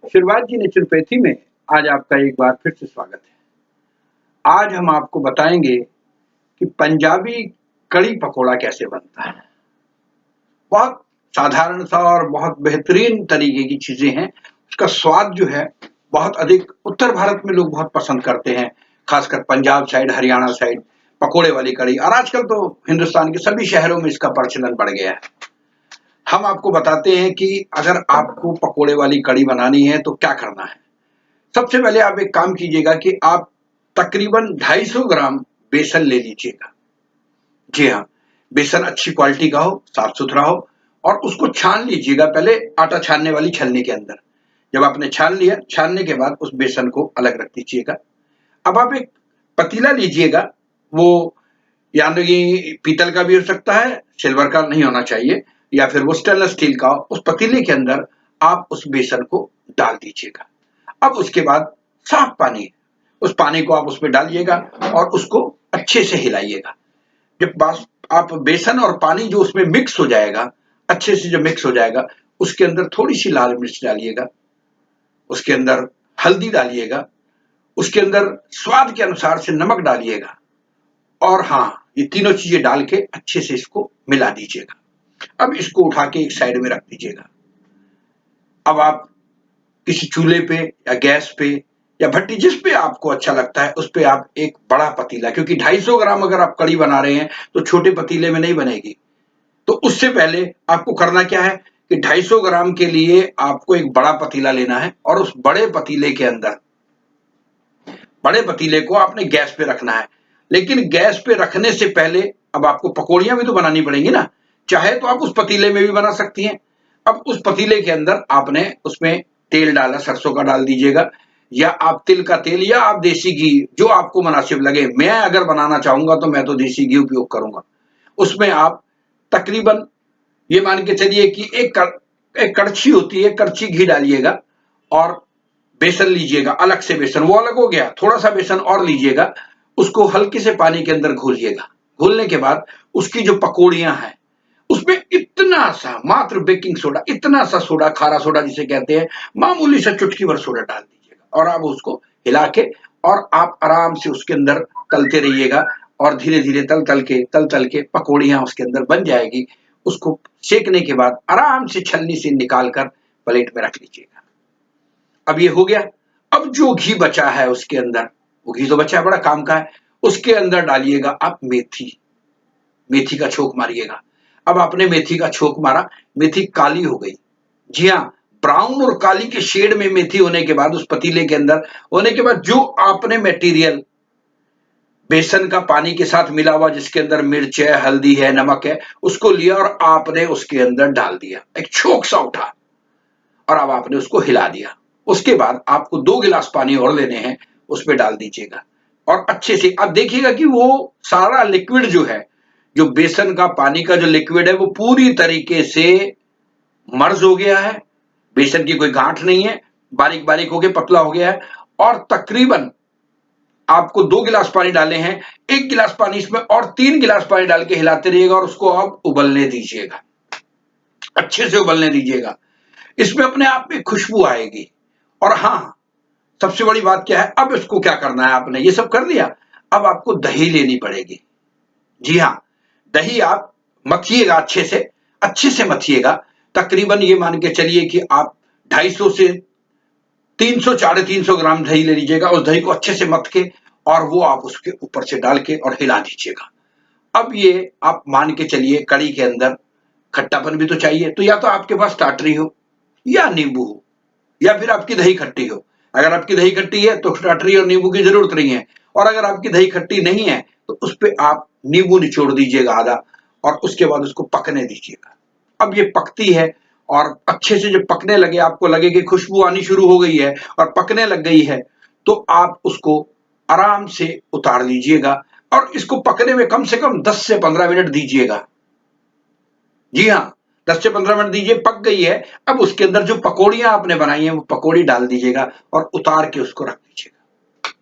शुरुआत की नेचुरोपैथी में आज आपका एक बार फिर से स्वागत है। आज हम आपको बताएंगे कि पंजाबी कड़ी पकोड़ा कैसे बनता है। बहुत साधारण सा और बहुत बेहतरीन तरीके की चीजें हैं। उसका स्वाद जो है बहुत अधिक उत्तर भारत में लोग बहुत पसंद करते हैं, खासकर पंजाब साइड, हरियाणा साइड पकोड़े वाली कड़ी। और आजकल तो हिंदुस्तान के सभी शहरों में इसका प्रचलन बढ़ गया है। हम आपको बताते हैं कि अगर आपको पकोड़े वाली कड़ी बनानी है तो क्या करना है। सबसे पहले आप एक काम कीजिएगा कि आप तकरीबन 250 ग्राम बेसन ले लीजिएगा। जी हाँ, बेसन अच्छी क्वालिटी का हो, साफ सुथरा हो, और उसको छान लीजिएगा पहले आटा छानने वाली छलनी के अंदर। जब आपने छान लिया, छानने के बाद उस बेसन को अलग रख दीजिएगा। अब आप एक पतीला लीजिएगा, वो यानी पीतल का भी हो सकता है, सिल्वर का नहीं होना चाहिए, या फिर वो स्टेनलेस स्टील का। उस पतीले के अंदर आप उस बेसन को डाल दीजिएगा। अब उसके बाद साफ पानी, उस पानी को आप उसमें डालिएगा और उसको अच्छे से हिलाइएगा। जब बस आप बेसन और पानी जो उसमें मिक्स हो जाएगा, अच्छे से जब मिक्स हो जाएगा, उसके अंदर थोड़ी सी लाल मिर्च डालिएगा, उसके अंदर हल्दी डालिएगा, उसके अंदर स्वाद के अनुसार से नमक डालिएगा, और हाँ, ये तीनों चीजें डाल के अच्छे से इसको मिला दीजिएगा। अब इसको उठा के एक साइड में रख दीजिएगा। अब आप किसी चूल्हे पे या गैस पे या भट्टी, जिस पे आपको अच्छा लगता है उस पे आप एक बड़ा पतीला, क्योंकि 250 ग्राम अगर आप कड़ी बना रहे हैं तो छोटे पतीले में नहीं बनेगी। तो उससे पहले आपको करना क्या है कि 250 ग्राम के लिए आपको एक बड़ा पतीला लेना है, और उस बड़े पतीले के अंदर, बड़े पतीले को आपने गैस पे रखना है। लेकिन गैस पे रखने से पहले अब आपको पकौड़ियां भी तो बनानी पड़ेंगी ना। चाहे तो आप उस पतीले में भी बना सकती हैं। अब उस पतीले के अंदर आपने उसमें तेल डाला, सरसों का डाल दीजिएगा, या आप तिल का तेल, या आप देसी घी, जो आपको मुनासिब लगे। मैं अगर बनाना चाहूंगा तो मैं तो देसी घी उपयोग करूंगा। उसमें आप तकरीबन ये मान के चलिए कि एक कड़छी होती है, कड़छी घी डालिएगा, और बेसन लीजिएगा, अलग से बेसन, वो अलग हो गया, थोड़ा सा बेसन और लीजिएगा, उसको हल्के से पानी के अंदर घोलिएगा। घोलने के बाद उसकी जो पकौड़ियां हैं उसमें इतना सा मात्र बेकिंग सोडा, इतना सा सोडा, खारा सोडा जिसे कहते हैं, मामूली सा चुटकी भर सोडा डाल दीजिएगा, और आप उसको हिला के और आप आराम से उसके अंदर तलते रहिएगा, और धीरे धीरे तल के पकौड़ियां उसके अंदर बन जाएगी। उसको सेकने के बाद आराम से छलनी से निकाल कर प्लेट में रख लीजिएगा। अब ये हो गया। अब जो घी बचा है उसके अंदर, वो घी तो बचा है, बड़ा काम का है, उसके अंदर डालिएगा आप मेथी। मेथी का छोंक मारिएगा। अब आपने मेथी का छोंक मारा, मेथी काली हो गई। जी हाँ, ब्राउन और काली के शेड में मेथी होने के बाद, उस पतीले के अंदर होने के बाद, जो आपने मटेरियल बेसन का पानी के साथ मिला हुआ, जिसके अंदर मिर्च है, हल्दी है, नमक है, उसको लिया और आपने उसके अंदर डाल दिया। एक छोंक सा उठा, और अब आपने उसको हिला दिया। उसके बाद आपको 2 गिलास पानी और लेने हैं, उसमें डाल दीजिएगा, और अच्छे से अब देखिएगा कि वो सारा लिक्विड जो है, जो बेसन का पानी का जो लिक्विड है, वो पूरी तरीके से मर्ज हो गया है। बेसन की कोई गांठ नहीं है, बारीक बारीक होके पतला हो गया है। और तकरीबन आपको 2 गिलास पानी डाले हैं, 1 गिलास पानी इसमें और 3 गिलास पानी डाल के हिलाते रहिएगा, और उसको आप उबलने दीजिएगा, अच्छे से उबलने दीजिएगा। इसमें अपने आप में खुशबू आएगी। और हाँ, सबसे बड़ी बात क्या है, अब इसको क्या करना है, आपने ये सब कर लिया, अब आपको दही लेनी पड़ेगी। जी हाँ, दही आप मथिएगा, अच्छे से मथिएगा। तकरीबन ये मान के चलिए कि आप 250 से 300, 350 ग्राम दही ले लीजिएगा। उस दही को अच्छे से मथ के, और वो आप उसके ऊपर से डाल के और हिला दीजिएगा। अब ये आप मान के चलिए, कड़ी के अंदर खट्टापन भी तो चाहिए, तो या तो आपके पास टाटरी हो या नींबू हो, या फिर आपकी दही खट्टी हो। अगर आपकी दही खट्टी है तो टाटरी और नींबू की जरूरत नहीं है, और अगर आपकी दही खट्टी नहीं है तो उस पे आप नींबू निचोड़ दीजिएगा आधा, और उसके बाद उसको पकने दीजिएगा। अब ये पकती है, और अच्छे से जब पकने लगे, आपको लगे कि खुशबू आनी शुरू हो गई है और पकने लग गई है, तो आप उसको आराम से उतार लीजिएगा, और इसको पकने में कम से कम 10 से 15 मिनट दीजिएगा। जी हाँ, 10 से 15 मिनट दीजिए, पक गई है। अब उसके अंदर जो पकौड़ियां आपने बनाई हैं, वो पकौड़ी डाल दीजिएगा, और उतार के उसको रख दीजिएगा।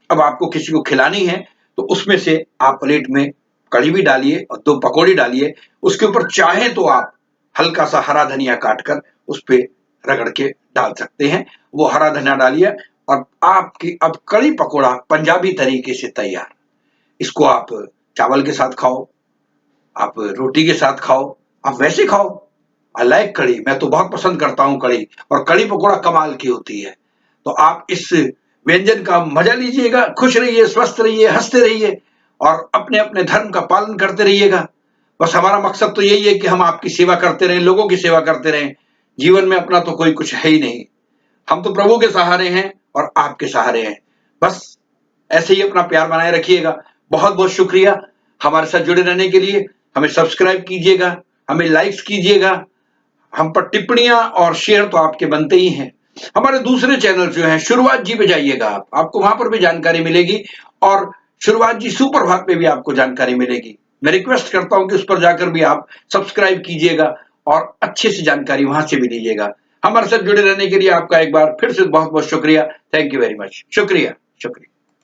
अब आपको किसी को खिलानी है तो उसमें से आप प्लेट में कड़ी भी डालिए और 2 पकौड़ी डालिए। उसके ऊपर चाहे तो आप हल्का सा हरा धनिया काटकर उस पे रगड़ के डाल सकते हैं, वो हरा धनिया डालिए और आपकी अब कड़ी पकोड़ा पंजाबी तरीके से तैयार। इसको आप चावल के साथ खाओ, आप रोटी के साथ खाओ, आप वैसे खाओ। आई लाइक कड़ी, मैं तो बहुत पसंद करता हूँ कड़ी, और कड़ी पकोड़ा कमाल की होती है। तो आप इस व्यंजन का मजा लीजिएगा, खुश रहिए, स्वस्थ रहिए, हंसते रहिए और अपने अपने धर्म का पालन करते रहिएगा। बस हमारा मकसद तो यही है कि हम आपकी सेवा करते रहें, लोगों की सेवा करते रहें। जीवन में अपना तो कोई कुछ है ही नहीं, हम तो प्रभु के सहारे हैं और आपके सहारे हैं। बस ऐसे ही अपना प्यार बनाए रखिएगा। बहुत बहुत शुक्रिया हमारे साथ जुड़े रहने के लिए। हमें सब्सक्राइब कीजिएगा, हमें लाइक्स कीजिएगा, हम पर टिप्पणियां और शेयर तो आपके बनते ही हैं। हमारे दूसरे चैनल जो हैं, शुरुआत जी पे जाइएगा आप, आपको वहां पर भी जानकारी मिलेगी, और शुरुआत जी सुप्रभात पे भी आपको जानकारी मिलेगी। मैं रिक्वेस्ट करता हूं कि उस पर जाकर भी आप सब्सक्राइब कीजिएगा और अच्छे से जानकारी वहां से भी लीजिएगा। हमारे साथ जुड़े रहने के लिए आपका एक बार फिर से बहुत बहुत शुक्रिया। Thank you very much. शुक्रिया शुक्रिया।